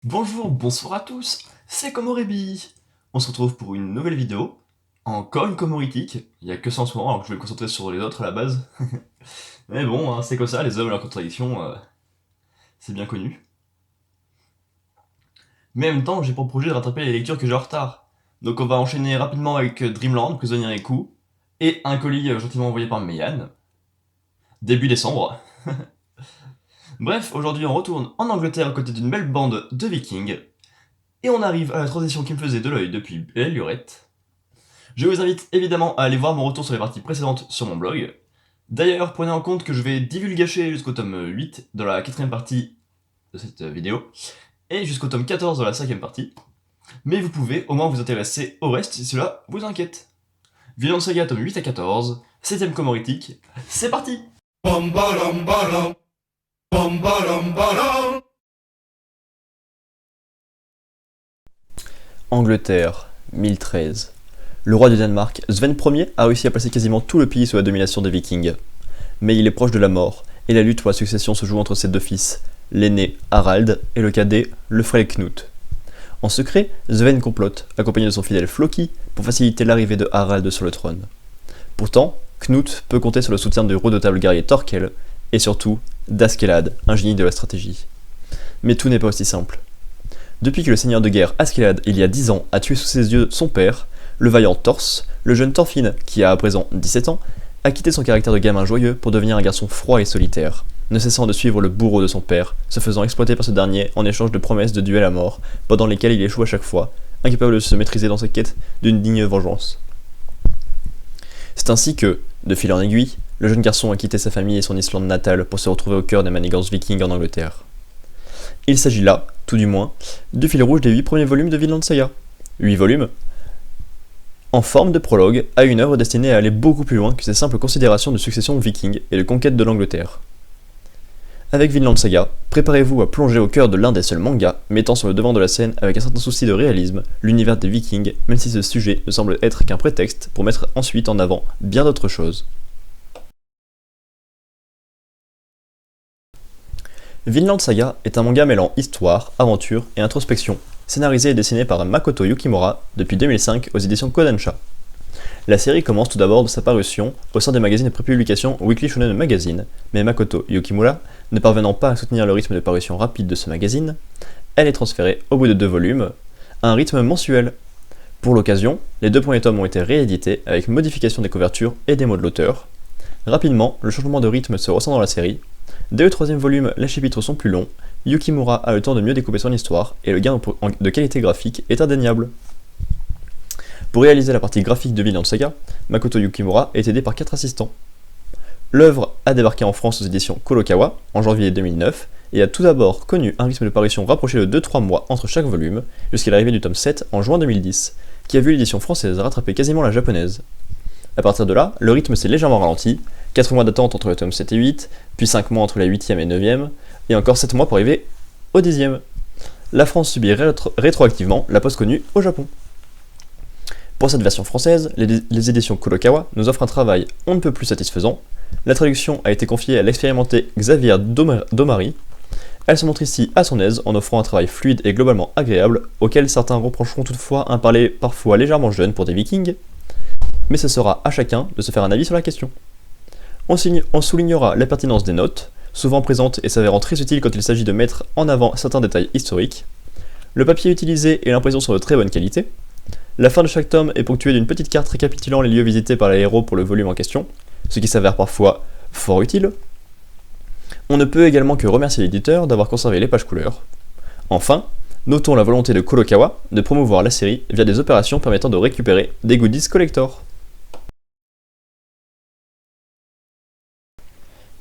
Bonjour, bonsoir à tous, c'est Komorebi. On se retrouve pour une nouvelle vidéo, encore une Komoritique, il y a que ça en ce moment alors que je vais me concentrer sur les autres à la base. Mais bon, hein, c'est comme ça, les hommes et leurs contradictions, c'est bien connu. Mais en même temps, j'ai pour projet de rattraper les lectures que j'ai en retard. Donc on va enchaîner rapidement avec Dreamland, Prisonnier et Coup, et un colis gentiment envoyé par Meian, début décembre. Bref, aujourd'hui on retourne en Angleterre à côté d'une belle bande de vikings, et on arrive à la transition qui me faisait de l'œil depuis belle lurette. Je vous invite évidemment à aller voir mon retour sur les parties précédentes sur mon blog. D'ailleurs, prenez en compte que je vais divulgacher jusqu'au tome 8 dans la quatrième partie de cette vidéo, et jusqu'au tome 14 dans la cinquième partie. Mais vous pouvez au moins vous intéresser au reste si cela vous inquiète. Vinland Saga tome 8 à 14, 7ème Komoritique, c'est parti. Bam balam balam, bam balam balam. Angleterre, 1013. Le roi du Danemark, Sven Ier, a réussi à placer quasiment tout le pays sous la domination des Vikings. Mais il est proche de la mort, et la lutte pour la succession se joue entre ses deux fils, l'aîné Harald et le cadet, le frêle Knut. En secret, Sven complote, accompagné de son fidèle Floki, pour faciliter l'arrivée de Harald sur le trône. Pourtant, Knut peut compter sur le soutien du redoutable guerrier Thorkel, et surtout d'Askeladd, un génie de la stratégie. Mais tout n'est pas aussi simple. Depuis que le seigneur de guerre Askeladd, il y a 10 ans, a tué sous ses yeux son père, le vaillant Thors, le jeune Thorfinn, qui a à présent 17 ans, a quitté son caractère de gamin joyeux pour devenir un garçon froid et solitaire, ne cessant de suivre le bourreau de son père, se faisant exploiter par ce dernier en échange de promesses de duel à mort, pendant lesquels il échoue à chaque fois, incapable de se maîtriser dans sa quête d'une digne vengeance. C'est ainsi que, de fil en aiguille, le jeune garçon a quitté sa famille et son Islande natale pour se retrouver au cœur des manigances vikings en Angleterre. Il s'agit là, tout du moins, du fil rouge des 8 premiers volumes de Vinland Saga. 8 volumes en forme de prologue à une œuvre destinée à aller beaucoup plus loin que ces simples considérations de succession viking et de conquête de l'Angleterre. Avec Vinland Saga, préparez-vous à plonger au cœur de l'un des seuls mangas mettant sur le devant de la scène avec un certain souci de réalisme l'univers des vikings, même si ce sujet ne semble être qu'un prétexte pour mettre ensuite en avant bien d'autres choses. Vinland Saga est un manga mêlant histoire, aventure et introspection, scénarisé et dessiné par Makoto Yukimura depuis 2005 aux éditions Kodansha. La série commence tout d'abord de sa parution au sein des magazines de prépublication Weekly Shonen Magazine, mais Makoto Yukimura, ne parvenant pas à soutenir le rythme de parution rapide de ce magazine, elle est transférée, au bout de 2 volumes, à un rythme mensuel. Pour l'occasion, les 2 premiers tomes ont été réédités avec modification des couvertures et des mots de l'auteur. Rapidement, le changement de rythme se ressent dans la série. Dès le 3e volume, les chapitres sont plus longs, Yukimura a le temps de mieux découper son histoire, et le gain de qualité graphique est indéniable. Pour réaliser la partie graphique de Vinland Saga, Makoto Yukimura est aidé par 4 assistants. L'œuvre a débarqué en France aux éditions Kurokawa en janvier 2009, et a tout d'abord connu un rythme de parution rapproché de 2-3 mois entre chaque volume, jusqu'à l'arrivée du tome 7 en juin 2010, qui a vu l'édition française rattraper quasiment la japonaise. A partir de là, le rythme s'est légèrement ralenti, 4 mois d'attente entre le tome 7 et 8, puis 5 mois entre la 8e et 9e, et encore 7 mois pour arriver au 10e. La France subit rétroactivement la pause connue au Japon. Pour cette version française, les éditions Kurokawa nous offrent un travail on ne peut plus satisfaisant. La traduction a été confiée à l'expérimenté Xavier Domary. Elle se montre ici à son aise en offrant un travail fluide et globalement agréable, auquel certains reprocheront toutefois un parler parfois légèrement jeune pour des vikings, mais ce sera à chacun de se faire un avis sur la question. On soulignera la pertinence des notes, souvent présentes et s'avérant très utiles quand il s'agit de mettre en avant certains détails historiques. Le papier utilisé et l'impression sont de très bonne qualité. La fin de chaque tome est ponctuée d'une petite carte récapitulant les lieux visités par les héros pour le volume en question, ce qui s'avère parfois fort utile. On ne peut également que remercier l'éditeur d'avoir conservé les pages couleurs. Enfin, notons la volonté de Kurokawa de promouvoir la série via des opérations permettant de récupérer des goodies collector.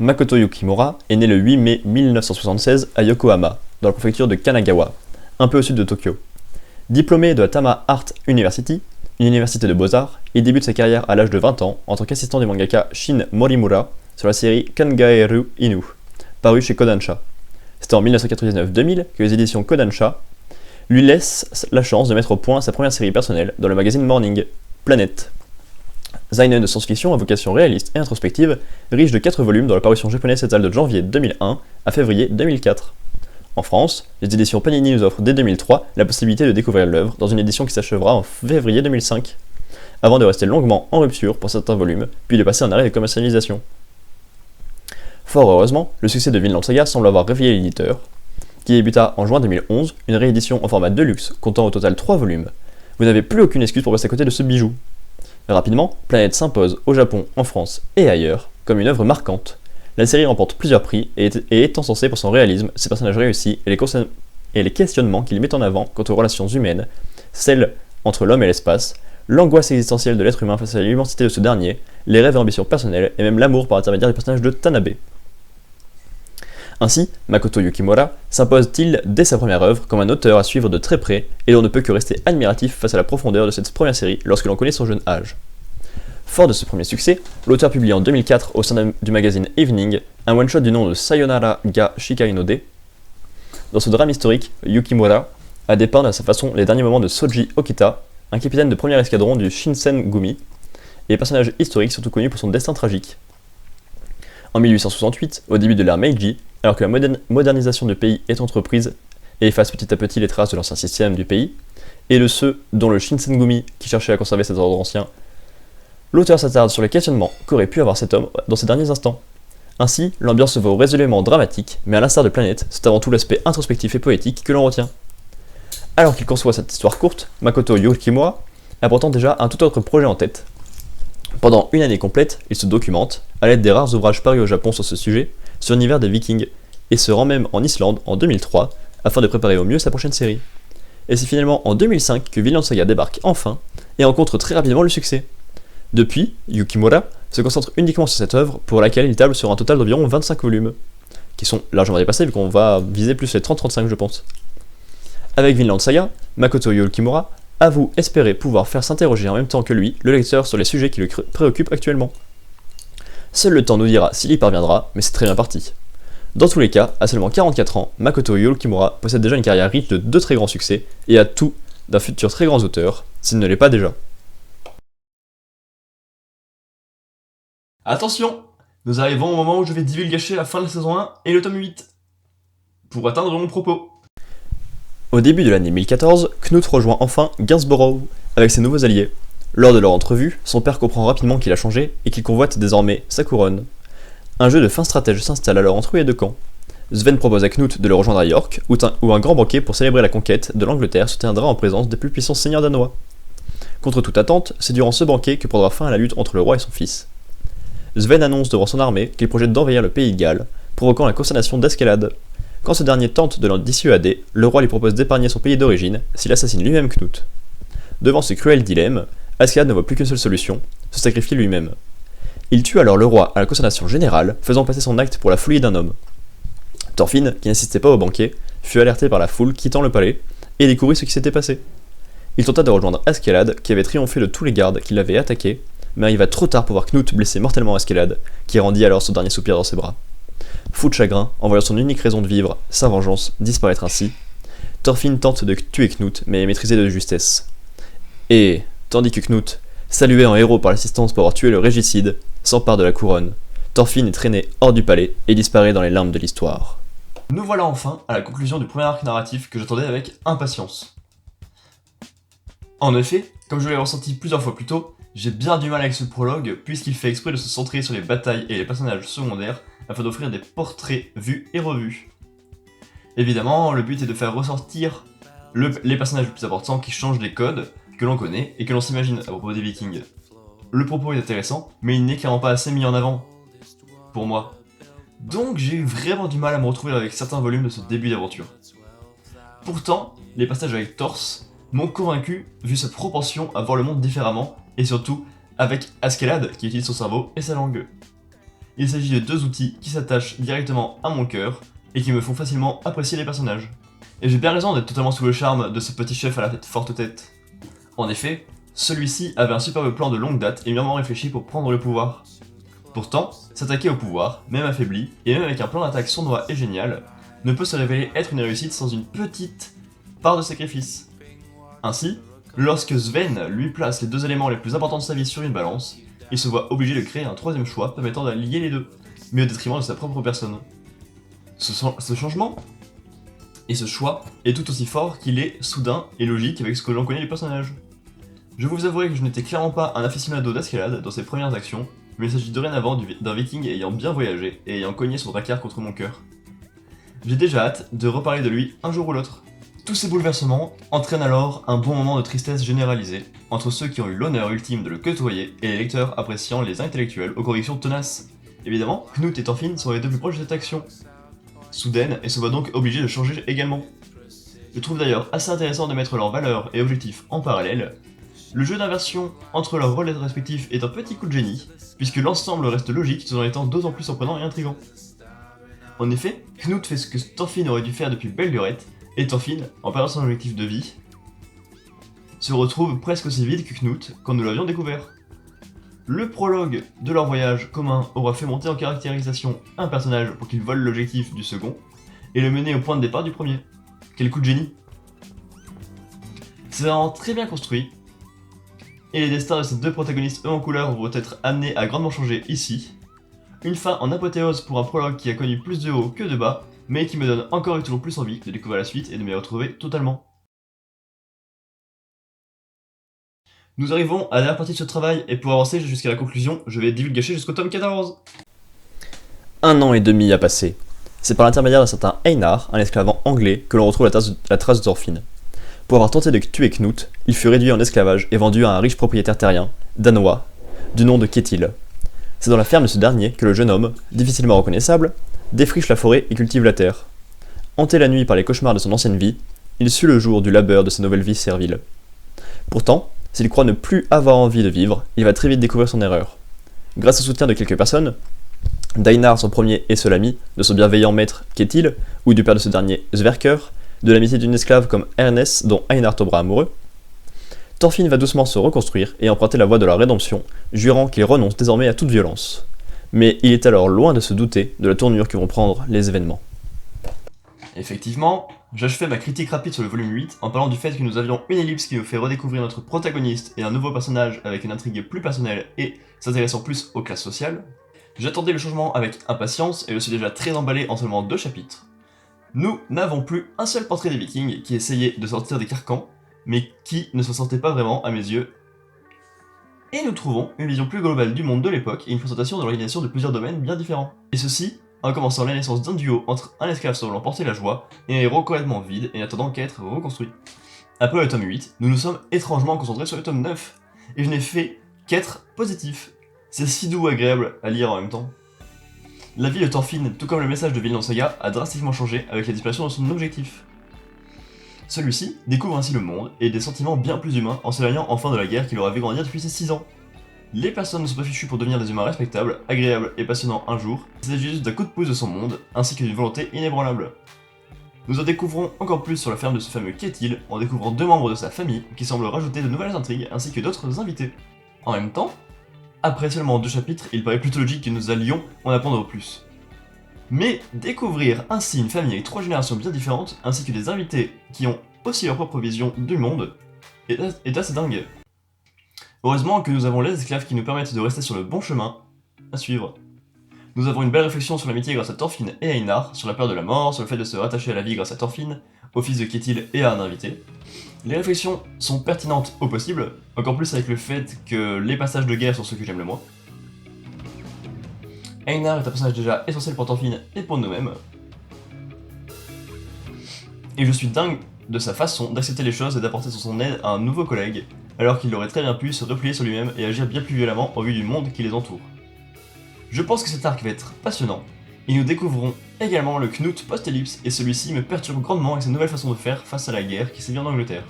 Makoto Yukimura est né le 8 mai 1976 à Yokohama, dans la préfecture de Kanagawa, un peu au sud de Tokyo. Diplômé de la Tama Art University, une université de beaux-arts, il débute sa carrière à l'âge de 20 ans en tant qu'assistant du mangaka Shin Morimura sur la série Kangaeru Inu, parue chez Kodansha. C'est en 1999-2000 que les éditions Kodansha lui laissent la chance de mettre au point sa première série personnelle dans le magazine Morning, Planet. Seinen de science-fiction à vocation réaliste et introspective, riche de 4 volumes dont la parution japonaise s'étale de janvier 2001 à février 2004. En France, les éditions Panini nous offrent dès 2003 la possibilité de découvrir l'œuvre dans une édition qui s'achèvera en février 2005, avant de rester longuement en rupture pour certains volumes, puis de passer en arrêt de commercialisation. Fort heureusement, le succès de Vinland Saga semble avoir réveillé l'éditeur, qui débuta en juin 2011 une réédition en format deluxe comptant au total 3 volumes. Vous n'avez plus aucune excuse pour passer à côté de ce bijou. Rapidement, Planète s'impose au Japon, en France et ailleurs comme une œuvre marquante. La série remporte plusieurs prix et est encensée pour son réalisme, ses personnages réussis et les questionnements qu'il met en avant quant aux relations humaines, celles entre l'homme et l'espace, l'angoisse existentielle de l'être humain face à l'immensité de ce dernier, les rêves et ambitions personnelles et même l'amour par l'intermédiaire des personnages de Tanabe. Ainsi, Makoto Yukimura s'impose-t-il dès sa première œuvre comme un auteur à suivre de très près et l'on ne peut que rester admiratif face à la profondeur de cette première série lorsque l'on connaît son jeune âge. Fort de ce premier succès, l'auteur publie en 2004 au sein du magazine Evening un one-shot du nom de Sayonara ga Shikai no De. Dans ce drame historique, Yukimura a dépeint à sa façon les derniers moments de Soji Okita, un capitaine de premier escadron du Shinsengumi, et personnage historique surtout connu pour son destin tragique. En 1868, au début de l'ère Meiji, alors que la modernisation du pays est entreprise et efface petit à petit les traces de l'ancien système du pays, et de ceux dont le Shinsengumi qui cherchait à conserver cet ordre ancien, l'auteur s'attarde sur les questionnements qu'aurait pu avoir cet homme dans ses derniers instants. Ainsi, l'ambiance se vaut résolument dramatique, mais à l'instar de Planète, c'est avant tout l'aspect introspectif et poétique que l'on retient. Alors qu'il conçoit cette histoire courte, Makoto Yukimura a pourtant déjà un tout autre projet en tête. Pendant une année complète, il se documente, à l'aide des rares ouvrages parus au Japon sur ce sujet, sur l'univers des Vikings, et se rend même en Islande en 2003, afin de préparer au mieux sa prochaine série. Et c'est finalement en 2005 que Vinland Saga débarque enfin, et rencontre très rapidement le succès. Depuis, Yukimura se concentre uniquement sur cette œuvre, pour laquelle il table sur un total d'environ 25 volumes, qui sont largement dépassés vu qu'on va viser plus les 30-35 je pense. Avec Vinland Saga, Makoto Yukimura avoue espérer pouvoir faire s'interroger en même temps que lui le lecteur sur les sujets qui le préoccupent actuellement. Seul le temps nous dira s'il y parviendra, mais c'est très bien parti. Dans tous les cas, à seulement 44 ans, Makoto Yukimura possède déjà une carrière riche de 2 très grands succès et a tout d'un futur très grand auteur, s'il ne l'est pas déjà. Attention, nous arrivons au moment où je vais divulgacher la fin de la saison 1 et le tome 8. Pour atteindre mon propos. Au début de l'année 1014, Knut rejoint enfin Gainsborough avec ses nouveaux alliés. Lors de leur entrevue, son père comprend rapidement qu'il a changé et qu'il convoite désormais sa couronne. Un jeu de fin stratège s'installe alors entre les deux camps. Sven propose à Knut de le rejoindre à York, où un grand banquet pour célébrer la conquête de l'Angleterre se tiendra en présence des plus puissants seigneurs danois. Contre toute attente, c'est durant ce banquet que prendra fin la lutte entre le roi et son fils. Sven annonce devant son armée qu'il projette d'envahir le pays de Galles, provoquant la consternation d'Escalade. Quand ce dernier tente de l'en dissuader, le roi lui propose d'épargner son pays d'origine s'il assassine lui-même Knut. Devant ce cruel dilemme, Escalade ne voit plus qu'une seule solution, se sacrifier lui-même. Il tue alors le roi à la consternation générale, faisant passer son acte pour la folie d'un homme. Thorfinn, qui n'assistait pas au banquet, fut alerté par la foule quittant le palais, et découvrit ce qui s'était passé. Il tenta de rejoindre Escalade, qui avait triomphé de tous les gardes qui l'avaient attaqué, mais arriva trop tard pour voir Knut blesser mortellement Escalade, qui rendit alors son dernier soupir dans ses bras. Fou de chagrin, en voyant son unique raison de vivre, sa vengeance, disparaître ainsi, Thorfinn tente de tuer Knut, mais est maîtrisé de justesse. Et, tandis que Knut, salué en héros par l'assistance pour avoir tué le régicide, s'empare de la couronne, Thorfinn est traîné hors du palais et disparaît dans les limbes de l'histoire. Nous voilà enfin à la conclusion du premier arc narratif que j'attendais avec impatience. En effet, comme je l'ai ressenti plusieurs fois plus tôt, j'ai bien du mal avec ce prologue puisqu'il fait exprès de se centrer sur les batailles et les personnages secondaires afin d'offrir des portraits vus et revus. Évidemment, le but est de faire ressortir les personnages les plus importants qui changent les codes que l'on connaît et que l'on s'imagine à propos des Vikings. Le propos est intéressant, mais il n'est clairement pas assez mis en avant, pour moi. Donc j'ai eu vraiment du mal à me retrouver avec certains volumes de ce début d'aventure. Pourtant, les passages avec Torse m'ont convaincu vu sa propension à voir le monde différemment, et surtout avec Escalade qui utilise son cerveau et sa langue. Il s'agit de 2 outils qui s'attachent directement à mon cœur et qui me font facilement apprécier les personnages. Et j'ai bien raison d'être totalement sous le charme de ce petit chef à la forte tête. En effet, celui-ci avait un superbe plan de longue date et mûrement réfléchi pour prendre le pouvoir. Pourtant, s'attaquer au pouvoir, même affaibli, et même avec un plan d'attaque sournois et génial, ne peut se révéler être une réussite sans une petite part de sacrifice. Ainsi, lorsque Sven lui place les 2 éléments les plus importants de sa vie sur une balance, il se voit obligé de créer un 3e choix permettant d'allier les deux, mais au détriment de sa propre personne. Ce changement Et ce choix est tout aussi fort qu'il est soudain et logique avec ce que j'en connais du personnage. Je vous avouerai que je n'étais clairement pas un aficionado d'escalade dans ses premières actions, mais il s'agit dorénavant d'un viking ayant bien voyagé et ayant cogné son dracard contre mon cœur. J'ai déjà hâte de reparler de lui un jour ou l'autre. Tous ces bouleversements entraînent alors un bon moment de tristesse généralisée entre ceux qui ont eu l'honneur ultime de le côtoyer et les lecteurs appréciant les intellectuels aux convictions tenaces. Évidemment, Knut et Thorfinn sont les deux plus proches de cette action, soudaine, et se voient donc obligés de changer également. Je trouve d'ailleurs assez intéressant de mettre leurs valeurs et objectifs en parallèle. Le jeu d'inversion entre leurs rôles respectifs est un petit coup de génie, puisque l'ensemble reste logique tout en étant d'autant plus surprenant et intriguant. En effet, Knut fait ce que Thorfinn aurait dû faire depuis belle lurette, et Thorfinn, en perdant son objectif de vie, se retrouve presque aussi vide que Knut quand nous l'avions découvert. Le prologue de leur voyage commun aura fait monter en caractérisation un personnage pour qu'il vole l'objectif du second, et le mener au point de départ du premier. Quel coup de génie! C'est vraiment très bien construit, et les destins de ces deux protagonistes eux en couleur vont être amenés à grandement changer ici. Une fin en apothéose pour un prologue qui a connu plus de haut que de bas, mais qui me donne encore et toujours plus envie de découvrir la suite et de m'y retrouver totalement. Nous arrivons à la dernière partie de ce travail, et pour avancer jusqu'à la conclusion, je vais divulgacher jusqu'au tome 14. 1 an et demi a passé. C'est par l'intermédiaire d'un certain Einar, un esclave anglais, que l'on retrouve la trace de Thorfinn. Pour avoir tenté de tuer Knut, il fut réduit en esclavage et vendu à un riche propriétaire terrien, danois, du nom de Ketil. C'est dans la ferme de ce dernier que le jeune homme, difficilement reconnaissable, défriche la forêt et cultive la terre. Hanté la nuit par les cauchemars de son ancienne vie, il sut le jour du labeur de sa nouvelle vie servile. Pourtant, s'il croit ne plus avoir envie de vivre, il va très vite découvrir son erreur. Grâce au soutien de quelques personnes, d'Einar son premier et seul ami, de son bienveillant maître Ketil, ou du père de ce dernier Sverker, de l'amitié d'une esclave comme Ernest dont Einar tombera amoureux, Thorfinn va doucement se reconstruire et emprunter la voie de la rédemption, jurant qu'il renonce désormais à toute violence. Mais il est alors loin de se douter de la tournure que vont prendre les événements. Effectivement, j'achevais ma critique rapide sur le volume 8 en parlant du fait que nous avions une ellipse qui nous fait redécouvrir notre protagoniste et un nouveau personnage avec une intrigue plus personnelle et s'intéressant plus aux classes sociales. J'attendais le changement avec impatience et je suis déjà très emballé en seulement 2 chapitres. Nous n'avons plus un seul portrait des Vikings qui essayait de sortir des carcans, mais qui ne se sentait pas vraiment à mes yeux. Et nous trouvons une vision plus globale du monde de l'époque et une présentation de l'organisation de plusieurs domaines bien différents. Et ceci en commençant la naissance d'un duo entre un esclave semblant porter la joie et un héros complètement vide et n'attendant qu'à être reconstruit. Après le tome 8, nous nous sommes étrangement concentrés sur le tome 9, et je n'ai fait qu'être positif. C'est si doux et agréable à lire en même temps. La vie de Thorfinn, tout comme le message de Vinland Saga, a drastiquement changé avec la disparition de son objectif. Celui-ci découvre ainsi le monde et des sentiments bien plus humains en s'éloignant enfin de la guerre qu'il aurait vu grandir depuis ses 6 ans. Les personnes ne sont pas fichues pour devenir des humains respectables, agréables et passionnants un jour, il s'agit juste d'un coup de pouce de son monde, ainsi que d'une volonté inébranlable. Nous en découvrons encore plus sur la ferme de ce fameux Ketil, en découvrant 2 membres de sa famille qui semblent rajouter de nouvelles intrigues ainsi que d'autres invités. En même temps, après seulement 2 chapitres, il paraît plutôt logique que nous allions en apprendre plus. Mais découvrir ainsi une famille avec 3 générations bien différentes, ainsi que des invités qui ont aussi leur propre vision du monde, est assez dingue. Heureusement que nous avons les esclaves qui nous permettent de rester sur le bon chemin à suivre. Nous avons une belle réflexion sur l'amitié grâce à Thorfinn et Einar, sur la peur de la mort, sur le fait de se rattacher à la vie grâce à Thorfinn, au fils de Ketil et à un invité. Les réflexions sont pertinentes au possible, encore plus avec le fait que les passages de guerre sont ceux que j'aime le moins. Einar est un personnage déjà essentiel pour Thorfinn et pour nous-mêmes. Et je suis dingue de sa façon d'accepter les choses et d'apporter son aide à un nouveau collègue, alors qu'il aurait très bien pu se replier sur lui-même et agir bien plus violemment au vu du monde qui les entoure. Je pense que cet arc va être passionnant, et nous découvrons également le Knut post-ellipse, et celui-ci me perturbe grandement avec sa nouvelle façon de faire face à la guerre qui sévit en Angleterre.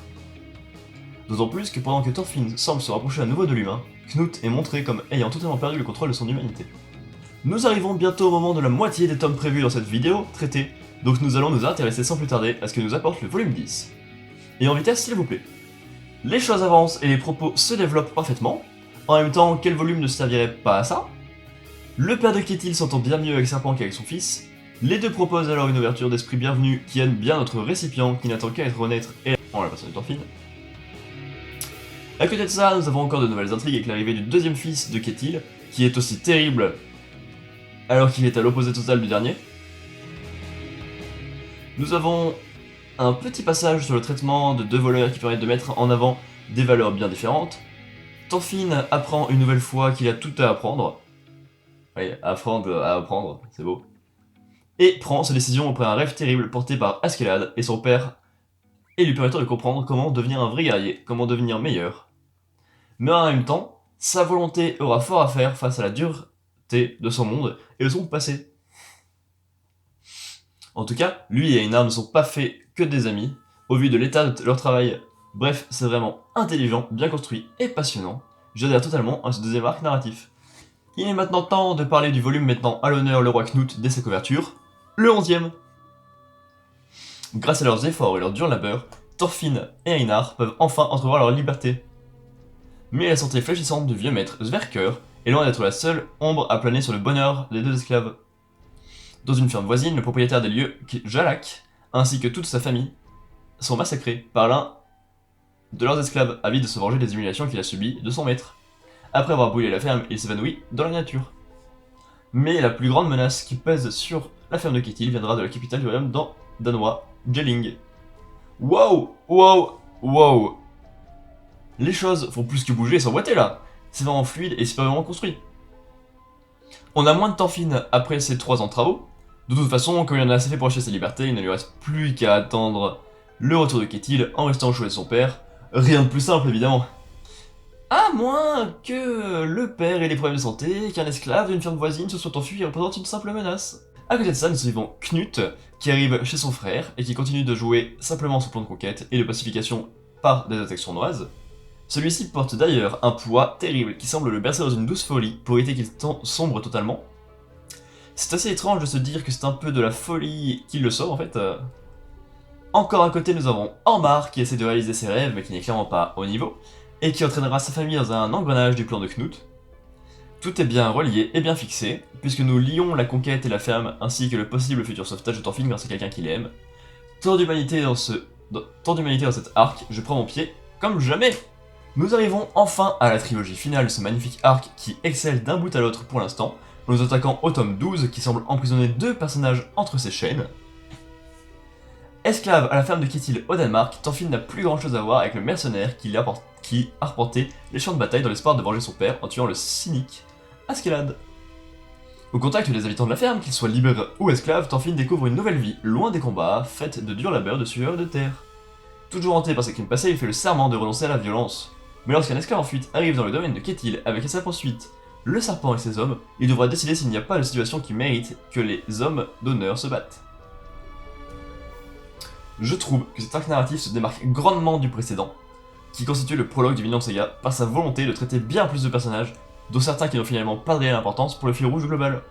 D'autant plus que pendant que Thorfinn semble se rapprocher à nouveau de l'humain, Knut est montré comme ayant totalement perdu le contrôle de son humanité. Nous arrivons bientôt au moment de la moitié des tomes prévus dans cette vidéo traitée, donc nous allons nous intéresser sans plus tarder à ce que nous apporte le volume 10. Et en vitesse s'il vous plaît. Les choses avancent et les propos se développent parfaitement. En même temps, quel volume ne servirait pas à ça? Le père de Ketil s'entend bien mieux avec Serpent qu'avec son fils. Les deux proposent alors une ouverture d'esprit bienvenue qui aime bien notre récipient qui n'attend qu'à être renaître et en la personne de Thorfinn. À côté de ça, nous avons encore de nouvelles intrigues avec l'arrivée du deuxième fils de Ketil, qui est aussi terrible alors qu'il est à l'opposé total du dernier. Nous avons un petit passage sur le traitement de deux voleurs qui permettent de mettre en avant des valeurs bien différentes. Thorfinn apprend une nouvelle fois qu'il a tout à apprendre. Oui, apprendre à apprendre, c'est beau. Et prend sa décision après un rêve terrible porté par Askeladd et son père, et lui permettant de comprendre comment devenir un vrai guerrier, comment devenir meilleur. Mais en même temps, sa volonté aura fort à faire face à la dureté de son monde et de son passé. En tout cas, lui et Einar ne sont pas faits que des amis, au vu de l'état de leur travail. Bref, c'est vraiment intelligent, bien construit et passionnant. J'adhère totalement à ce deuxième arc narratif. Il est maintenant temps de parler du volume mettant à l'honneur le roi Knut dès sa couverture, le 11e. Grâce à leurs efforts et leur dur labeur, Thorfinn et Einar peuvent enfin entrevoir leur liberté. Mais la santé fléchissante du vieux maître Sverker est loin d'être la seule ombre à planer sur le bonheur des deux esclaves. Dans une ferme voisine, le propriétaire des lieux, Jalak, ainsi que toute sa famille, sont massacrés par l'un de leurs esclaves, avide de se venger des humiliations qu'il a subies de son maître. Après avoir brûlé la ferme, il s'évanouit dans la nature. Mais la plus grande menace qui pèse sur la ferme de Ketil viendra de la capitale du royaume danois, Jelling. Wow, wow, wow. Les choses font plus que bouger et s'emboîter là. C'est vraiment fluide et superbement construit. On a moins de Thorfinn après ces 3 ans de travaux. De toute façon, comme il en a assez fait pour acheter sa liberté, il ne lui reste plus qu'à attendre le retour de Ketil en restant au chevet de son père. Rien de plus simple évidemment. À moins que le père ait des problèmes de santé, qu'un esclave d'une ferme voisine se soit enfui et représente une simple menace. À côté de ça, nous suivons Knut, qui arrive chez son frère et qui continue de jouer simplement son plan de conquête et de pacification par des attaques sournoises. Celui-ci porte d'ailleurs un poids terrible qui semble le bercer dans une douce folie pour éviter qu'il sombre totalement. C'est assez étrange de se dire que c'est un peu de la folie qui le sauve en fait. Encore à côté, nous avons Ormar qui essaie de réaliser ses rêves mais qui n'est clairement pas au niveau, et qui entraînera sa famille dans un engrenage du plan de Knut. Tout est bien relié et bien fixé, puisque nous lions la conquête et la ferme, ainsi que le possible futur sauvetage de Thorfinn grâce à quelqu'un qu'il aime. Tant d'humanité dans cet arc, je prends mon pied comme jamais. Nous arrivons enfin à la trilogie finale de ce magnifique arc qui excelle d'un bout à l'autre pour l'instant, en nous attaquant au tome 12 qui semble emprisonner 2 personnages entre ses chaînes. Esclave à la ferme de Ketil au Danemark, Thorfinn n'a plus grand chose à voir avec le mercenaire qui arpentait les champs de bataille dans l'espoir de venger son père en tuant le cynique Askeladd. Au contact des habitants de la ferme, qu'ils soient libres ou esclaves, Thorfinn découvre une nouvelle vie, loin des combats, faite de dur labeur, de sueur et de terre. Toujours hanté par ses crimes passés, il fait le serment de renoncer à la violence. Mais lorsqu'un esclave en fuite arrive dans le domaine de Ketil avec à sa poursuite le serpent et ses hommes, il devra décider s'il n'y a pas de situation qui mérite que les hommes d'honneur se battent. Je trouve que cet arc narratif se démarque grandement du précédent, qui constitue le prologue du Vinland Saga par sa volonté de traiter bien plus de personnages, dont certains qui n'ont finalement pas de réelle importance pour le fil rouge global.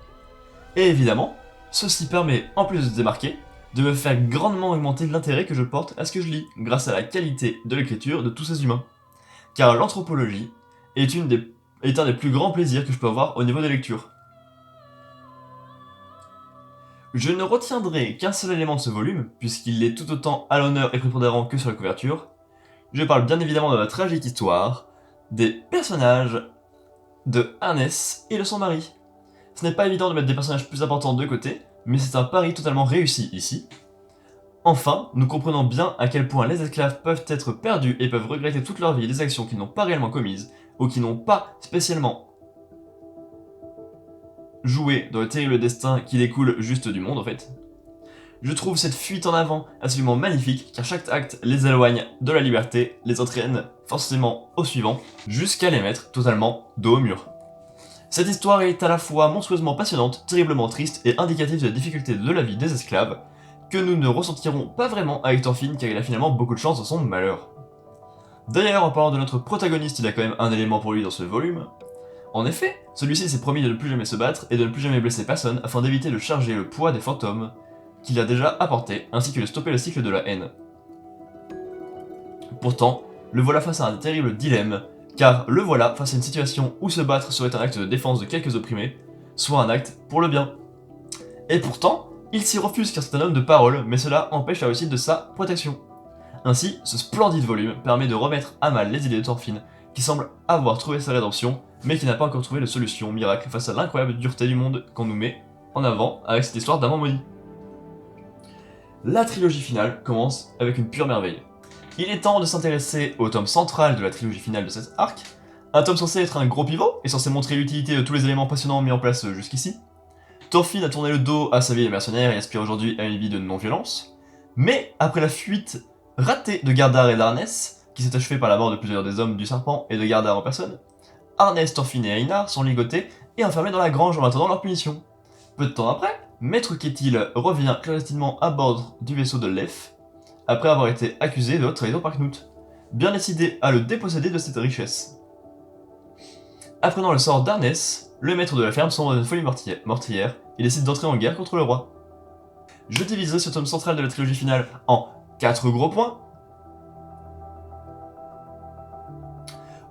Et évidemment, ceci permet, en plus de se démarquer, de me faire grandement augmenter l'intérêt que je porte à ce que je lis, grâce à la qualité de l'écriture de tous ces humains. Car l'anthropologie est un des plus grands plaisirs que je peux avoir au niveau des lectures. Je ne retiendrai qu'un seul élément de ce volume, puisqu'il est tout autant à l'honneur et prépondérant que sur la couverture. Je parle bien évidemment de la tragique histoire des personnages de Hannes et de son mari. Ce n'est pas évident de mettre des personnages plus importants de côté, mais c'est un pari totalement réussi ici. Enfin, nous comprenons bien à quel point les esclaves peuvent être perdus et peuvent regretter toute leur vie des actions qu'ils n'ont pas réellement commises, ou qui n'ont pas spécialement joué dans le terrible destin qui découle juste du monde en fait. Je trouve cette fuite en avant absolument magnifique, car chaque acte les éloigne de la liberté, les entraîne forcément au suivant, jusqu'à les mettre totalement dos au mur. Cette histoire est à la fois monstrueusement passionnante, terriblement triste et indicative de la difficulté de la vie des esclaves, que nous ne ressentirons pas vraiment avec Thorfinn car il a finalement beaucoup de chance dans son malheur. D'ailleurs, en parlant de notre protagoniste, il a quand même un élément pour lui dans ce volume. En effet, celui-ci s'est promis de ne plus jamais se battre et de ne plus jamais blesser personne afin d'éviter de charger le poids des fantômes qu'il a déjà apporté, ainsi que de stopper le cycle de la haine. Pourtant, le voilà face à un terrible dilemme, car le voilà face à une situation où se battre serait un acte de défense de quelques opprimés, soit un acte pour le bien. Et pourtant, il s'y refuse car c'est un homme de parole, mais cela empêche la réussite de sa protection. Ainsi, ce splendide volume permet de remettre à mal les idées de Thorfinn, qui semble avoir trouvé sa rédemption, mais qui n'a pas encore trouvé de solution miracle face à l'incroyable dureté du monde qu'on nous met en avant avec cette histoire d'amant maudit. La trilogie finale commence avec une pure merveille. Il est temps de s'intéresser au tome central de la trilogie finale de cet arc, un tome censé être un gros pivot et censé montrer l'utilité de tous les éléments passionnants mis en place jusqu'ici. Thorfinn a tourné le dos à sa vie de mercenaire et aspire aujourd'hui à une vie de non-violence, mais après la fuite ratée de Gardar et d'Arnès, qui s'est achevée par la mort de plusieurs des hommes du serpent et de Gardar en personne, Arnès, Thorfinn et Einar sont ligotés et enfermés dans la grange en attendant leur punition. Peu de temps après, Maître Ketil revient clandestinement à bord du vaisseau de Leif, après avoir été accusé de haute trahison par Knut, bien décidé à le déposséder de cette richesse. Apprenant le sort d'Arnès, le maître de la ferme sombre dans une folie meurtrière et décide d'entrer en guerre contre le roi. Je diviserai ce tome central de la trilogie finale en 4 gros points.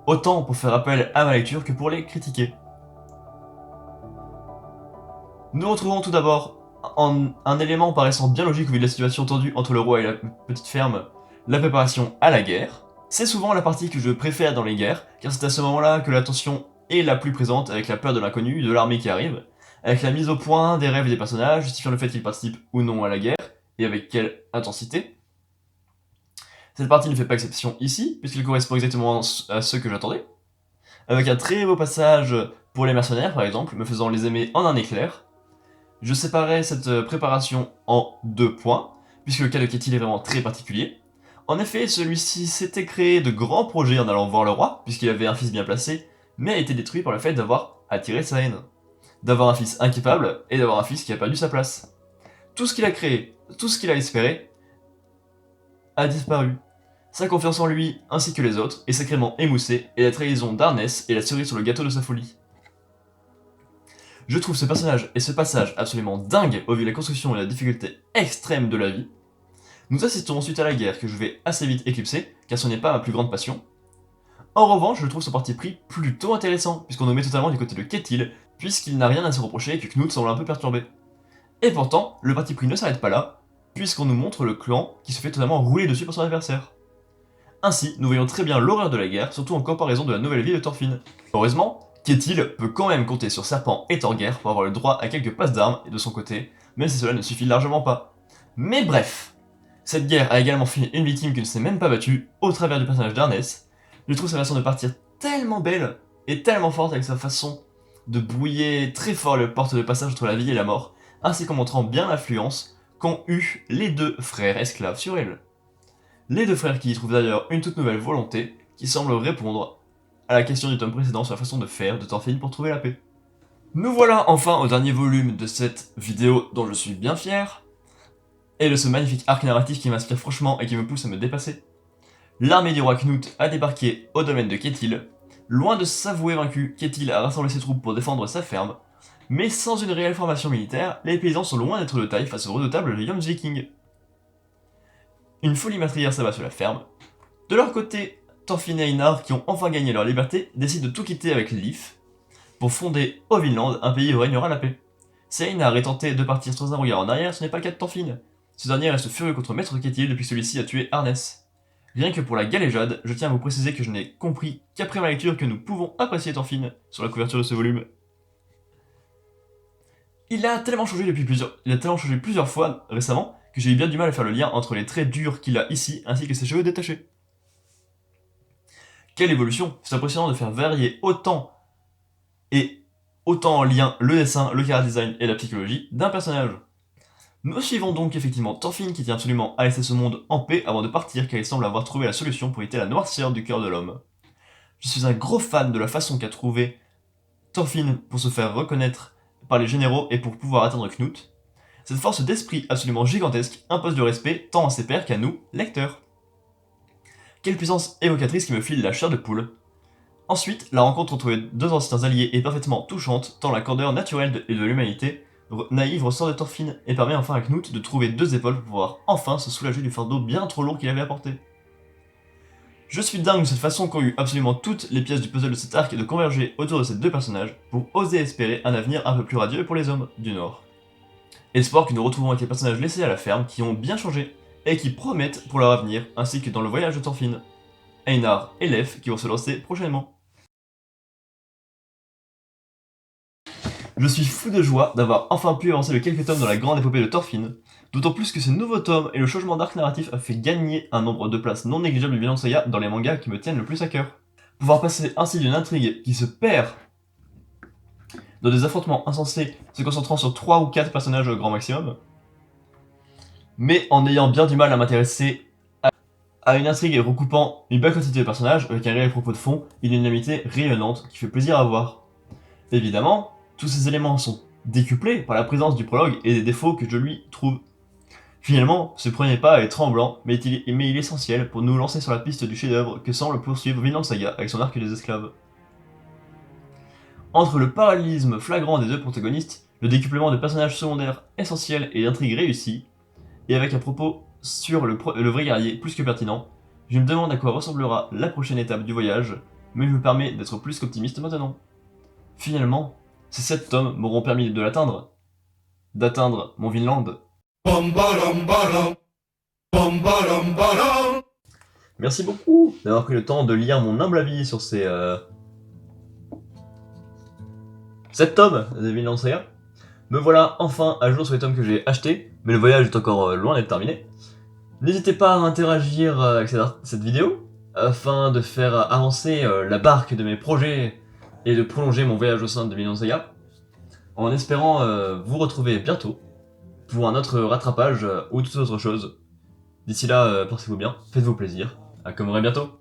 Autant pour faire appel à ma lecture que pour les critiquer. Nous retrouvons tout d'abord un élément paraissant bien logique au vu de la situation tendue entre le roi et la petite ferme, la préparation à la guerre. C'est souvent la partie que je préfère dans les guerres, car c'est à ce moment-là que la tension est la plus présente avec la peur de l'inconnu, de l'armée qui arrive, avec la mise au point des rêves des personnages, justifiant le fait qu'ils participent ou non à la guerre, et avec quelle intensité. Cette partie ne fait pas exception ici, puisqu'elle correspond exactement à ce que j'attendais, avec un très beau passage pour les mercenaires par exemple, me faisant les aimer en un éclair. Je séparais cette préparation en 2 points, puisque le cas de Ketil est vraiment très particulier. En effet, celui-ci s'était créé de grands projets en allant voir le roi, puisqu'il avait un fils bien placé, mais a été détruit par le fait d'avoir attiré sa haine. D'avoir un fils incapable, et d'avoir un fils qui a perdu sa place. Tout ce qu'il a créé, tout ce qu'il a espéré, a disparu. Sa confiance en lui, ainsi que les autres, est sacrément émoussée, et la trahison d'Arnès est la cerise sur le gâteau de sa folie. Je trouve ce personnage et ce passage absolument dingue au vu de la construction et la difficulté extrême de la vie. Nous assistons ensuite à la guerre que je vais assez vite éclipser, car ce n'est pas ma plus grande passion. En revanche, je trouve son parti pris plutôt intéressant, puisqu'on nous met totalement du côté de Ketil, puisqu'il n'a rien à se reprocher et que Knut semble un peu perturbé. Et pourtant, le parti pris ne s'arrête pas là, puisqu'on nous montre le clan qui se fait totalement rouler dessus par son adversaire. Ainsi, nous voyons très bien l'horreur de la guerre, surtout en comparaison de la nouvelle vie de Thorfinn. Heureusement, Ketil peut quand même compter sur Serpent et Thorgeir pour avoir le droit à quelques passes d'armes de son côté, même si cela ne suffit largement pas. Mais bref, cette guerre a également fini une victime qui ne s'est même pas battue, au travers du personnage d'Arnès. Je trouve sa façon de partir tellement belle, et tellement forte avec sa façon de brouiller très fort les portes de passage entre la vie et la mort, ainsi qu'en montrant bien l'influence qu'ont eu les 2 frères esclaves sur elle. Les 2 frères qui y trouvent d'ailleurs une toute nouvelle volonté, qui semble répondre à la question du tome précédent sur la façon de faire de Thorfinn pour trouver la paix. Nous voilà enfin au dernier volume de cette vidéo dont je suis bien fier, et de ce magnifique arc narratif qui m'inspire franchement et qui me pousse à me dépasser. L'armée du roi Knut a débarqué au domaine de Ketil. Loin de s'avouer vaincu, Ketil a rassemblé ses troupes pour défendre sa ferme, mais sans une réelle formation militaire, les paysans sont loin d'être de taille face aux redoutables Jomsvikings. Une folie meurtrière s'abat sur la ferme. De leur côté, Thorfinn et Einar, qui ont enfin gagné leur liberté, décident de tout quitter avec Leif pour fonder au Vinland, un pays où régnera la paix. Si Einar est tenté de partir sans un regard en arrière, ce n'est pas le cas de Thorfinn. Ce dernier reste furieux contre Maître Ketil depuis que celui-ci a tué Arnès. Rien que pour la galéjade, je tiens à vous préciser que je n'ai compris qu'après ma lecture que nous pouvons apprécier Thorfinn sur la couverture de ce volume. Il a tellement changé plusieurs fois récemment que j'ai eu bien du mal à faire le lien entre les traits durs qu'il a ici ainsi que ses cheveux détachés. Quelle évolution! C'est impressionnant de faire varier autant en lien le dessin, le chara design et la psychologie d'un personnage. Nous suivons donc effectivement Thorfinn qui tient absolument à laisser ce monde en paix avant de partir car il semble avoir trouvé la solution pour éviter la noirceur du cœur de l'homme. Je suis un gros fan de la façon qu'a trouvé Thorfinn pour se faire reconnaître par les généraux et pour pouvoir atteindre Knut. Cette force d'esprit absolument gigantesque impose du respect tant à ses pairs qu'à nous, lecteurs. Quelle puissance évocatrice qui me file la chair de poule. Ensuite, la rencontre entre les 2 anciens alliés est parfaitement touchante tant la candeur naturelle de l'humanité naïve ressort de Thorfinn et permet enfin à Knut de trouver 2 épaules pour pouvoir enfin se soulager du fardeau bien trop lourd qu'il avait apporté. Je suis dingue de cette façon qu'ont eu absolument toutes les pièces du puzzle de cet arc de converger autour de ces 2 personnages pour oser espérer un avenir un peu plus radieux pour les hommes du Nord. Espoir que nous retrouvons avec les personnages laissés à la ferme qui ont bien changé et qui promettent pour leur avenir ainsi que dans le voyage de Thorfinn, Einar et Leif qui vont se lancer prochainement. Je suis fou de joie d'avoir enfin pu avancer de quelques tomes dans la grande épopée de Thorfinn, D'autant plus que ces nouveaux tomes et le changement d'arc narratif a fait gagner un nombre de places non négligeable de Vinland Saga dans les mangas qui me tiennent le plus à cœur. Pouvoir passer ainsi d'une intrigue qui se perd dans des affrontements insensés se concentrant sur 3 ou 4 personnages au grand maximum, mais en ayant bien du mal à m'intéresser à une intrigue recoupant une belle quantité de personnages avec un réel propos de fond et une dynamité rayonnante qui fait plaisir à voir. Évidemment, tous ces éléments sont décuplés par la présence du prologue et des défauts que je lui trouve. Finalement, ce premier pas est tremblant, mais il est essentiel pour nous lancer sur la piste du chef-d'œuvre que semble poursuivre Vinland Saga avec son arc des esclaves. Entre le parallélisme flagrant des deux protagonistes, le décuplement de personnages secondaires essentiels et d'intrigues réussies, et avec un propos sur le vrai guerrier plus que pertinent, je me demande à quoi ressemblera la prochaine étape du voyage, mais je me permets d'être plus qu'optimiste maintenant. Finalement, ces 7 tomes m'auront permis de l'atteindre, d'atteindre mon Vinland. Bum bottom bottom. Bum bottom bottom. Merci beaucoup d'avoir pris le temps de lire mon humble avis sur ces 7 tomes de Vinland Saga. Me voilà enfin à jour sur les tomes que j'ai achetés, mais le voyage est encore loin d'être terminé. N'hésitez pas à interagir avec cette vidéo, afin de faire avancer la barque de mes projets et de prolonger mon voyage au sein de Vinland Saga, en espérant vous retrouver bientôt pour un autre rattrapage ou toute autre chose. D'ici là, portez-vous bien, faites-vous plaisir, à comme bientôt.